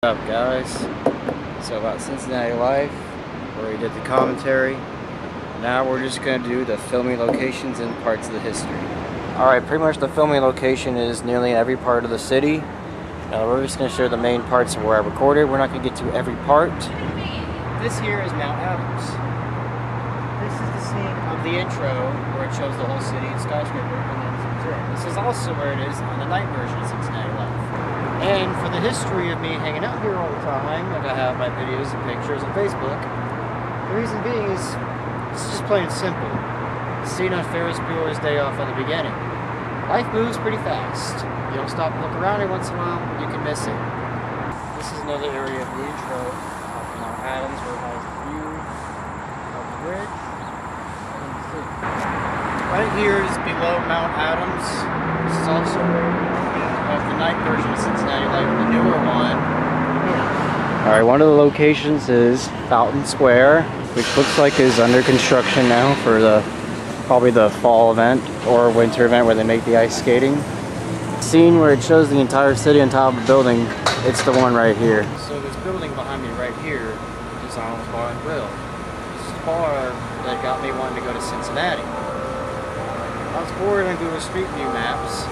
What's up, guys? So about Cincinnati Life, where we did the commentary. Now we're just going to do the filming locations and parts of the history. Alright, pretty much the filming location is nearly in every part of the city. Now we're just going to show the main parts of where I recorded. We're not going to get to every part. This here is Mount Adams. This is the scene of the intro where it shows the whole city and skyscraper, and then zooms in. This is also where it is on the night version of Cincinnati Life. And for the history of me hanging out here all the time, like I have my videos and pictures on Facebook, the reason being is it's just plain and simple. Seen on Ferris Bueller's Day Off at the beginning. Life moves pretty fast. You don't stop and look around every once in a while, you can miss it. This is another area of the intro of Mount Adams where it has a view of the bridge. Right here is below Mount Adams. This is also of the night version of Cincinnati Life, the newer one. Alright, one of the locations is Fountain Square, which looks like is under construction now for probably the fall event or winter event where they make the ice skating. Scene where it shows the entire city on top of the building, it's the one right here. So this building behind me right here is Arnold's Bar and Grill. This is a bar that got me wanting to go to Cincinnati. I was bored on Google Street View maps,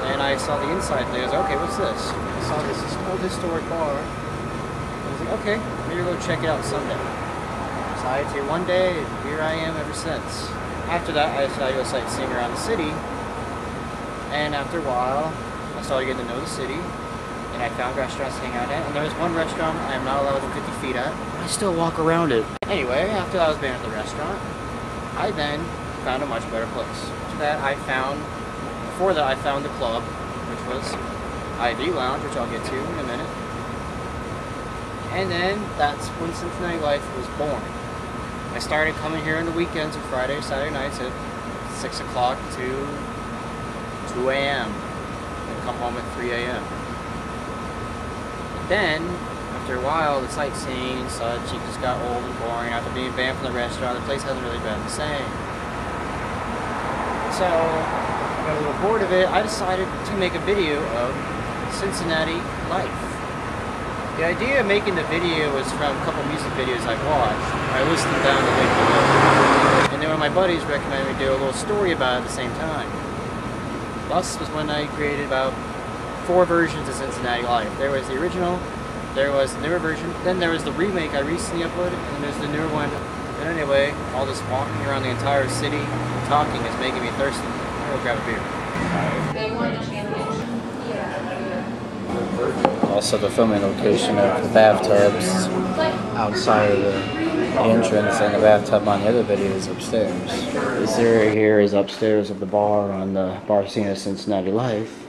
and I saw the inside and I was like, okay, what's this? I saw this old historic bar. I was like, okay, maybe we'll go check it out someday. So I was here one day, and here I am ever since. After that, I decided to go sightseeing around the city, and after a while, I started getting to know the city, and I found restaurants to hang out at, and there was one restaurant I am not allowed to 50 feet at. I still walk around it. Anyway, after I was banned at the restaurant, I then found a much better place. Before that I found the club, which was IV Lounge, which I'll get to in a minute. And then that's when Cincinnati Life was born. I started coming here on the weekends and Friday, Saturday nights at 6 o'clock to 2 a.m. and come home at 3 a.m. Then, after a while, the sightseeing and such, it just got old and boring. After being banned from the restaurant, the place hasn't really been the same. So, I got a little bored of it. I decided to make a video of Cincinnati Life. The idea of making the video was from a couple music videos I've watched. I listed them down the link below. And then one of my buddies recommended me do a little story about it at the same time. Thus was when I created about 4 versions of Cincinnati Life. There was the original, there was the newer version, then there was the remake I recently uploaded, and then there's the newer one. But anyway, all this walking around the entire city and talking is making me thirsty. I'll go grab a beer. They won the championship. Also the filming location of the bathtubs outside of the entrance, and the bathtub on the other video is upstairs. This area here is upstairs of the bar on the bar scene of Cincinnati Life.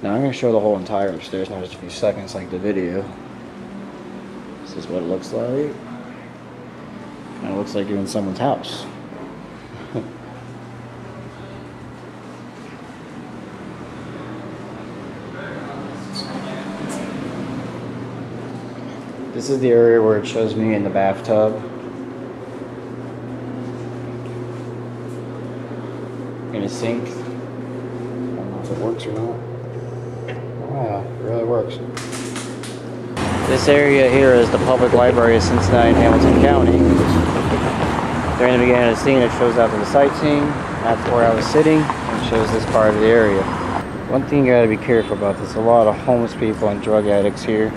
Now I'm going to show the whole entire upstairs in just a few seconds like the video. This is what it looks like. Kind of looks like you're in someone's house. This is the area where it shows me in the bathtub. In a sink. I don't know if it works or not. Wow, it really works. This area here is the public library of Cincinnati and Hamilton County. During the beginning of the scene, it shows out to the sightseeing. That's where I was sitting. It shows this part of the area. One thing you gotta be careful about, there's a lot of homeless people and drug addicts here.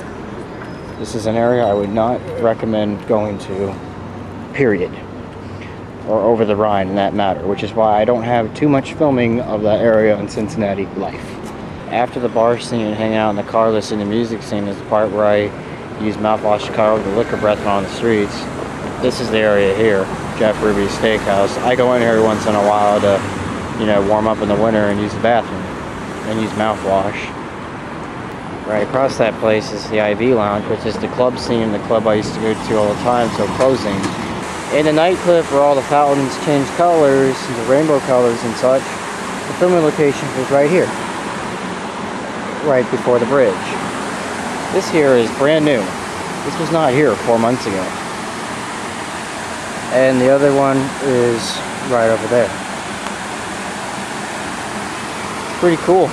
This is an area I would not recommend going to, period. Or over the Rhine in that matter, which is why I don't have too much filming of that area in Cincinnati Life. After the bar scene and hanging out in the car listening to music scene is the part where I use mouthwash to cover the liquor breath on the streets. This is the area here, Jeff Ruby's Steakhouse. I go in here once in a while to, you know, warm up in the winter and use the bathroom and use mouthwash. Right across that place is the IV Lounge, which is the club scene, the club I used to go to all the time, so closing. In the nightclub where all the fountains change colors into rainbow colors and such, the filming location was right here, right before the bridge. This here is brand new. This was not here 4 months ago. And the other one is right over there. Pretty cool.